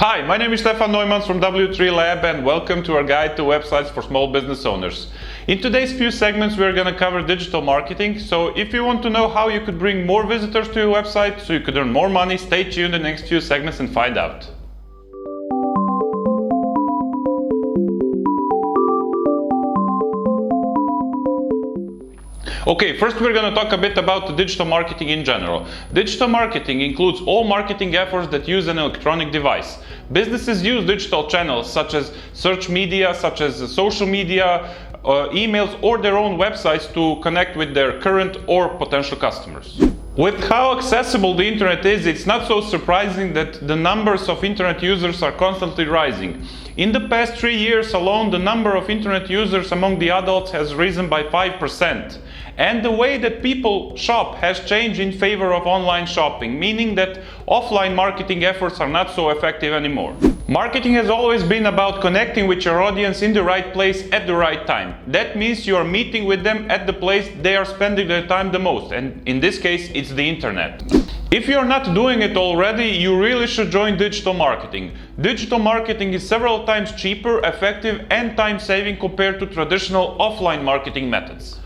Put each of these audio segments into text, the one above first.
Hi, my name is Stefan Neumans from W3 Lab and welcome to our guide to websites for small business owners. In today's few segments we're going to cover digital marketing, so if you want to know how you could bring more visitors to your website so you could earn more money, stay tuned in the next few segments and find out. Okay, first we're going to talk a bit about the digital marketing in general. Digital marketing includes all marketing efforts that use an electronic device. Businesses use digital channels such as search media, such as social media, emails or their own websites to connect with their current or potential customers. With how accessible the internet is, it's not so surprising that the numbers of internet users are constantly rising. In the past 3 years alone, the number of internet users among the adults has risen by 5%. And the way that people shop has changed in favor of online shopping, meaning that offline marketing efforts are not so effective anymore. Marketing has always been about connecting with your audience in the right place at the right time. That means you are meeting with them at the place they are spending their time the most, and in this case it's the internet. If you are not doing it already, you really should join digital marketing. Digital marketing is several times cheaper, effective and time-saving compared to traditional offline marketing methods.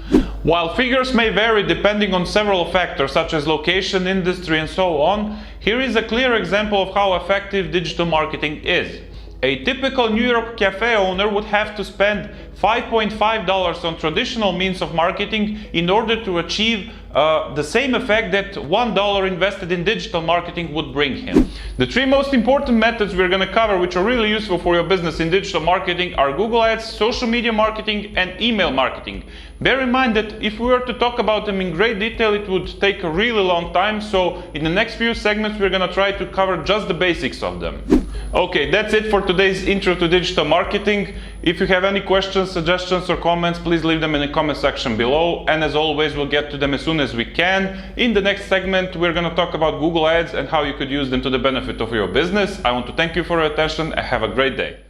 While figures may vary depending on several factors such as location, industry and so on, here is a clear example of how effective digital marketing is. A typical New York cafe owner would have to spend $5.5 on traditional means of marketing in order to achieve the same effect that $1 invested in digital marketing would bring him. The three most important methods we're going to cover, which are really useful for your business in digital marketing, are Google Ads, social media marketing and email marketing. Bear in mind that if we were to talk about them in great detail, it would take a really long time, so in the next few segments we're going to try to cover just the basics of them. Okay, that's it for today's intro to digital marketing. If you have any questions, suggestions or comments, please leave them in the comment section below, and as always we'll get to them as soon as we can. In the next segment we're going to talk about Google Ads and how you could use them to the benefit of your business. I want to thank you for your attention and have a great day.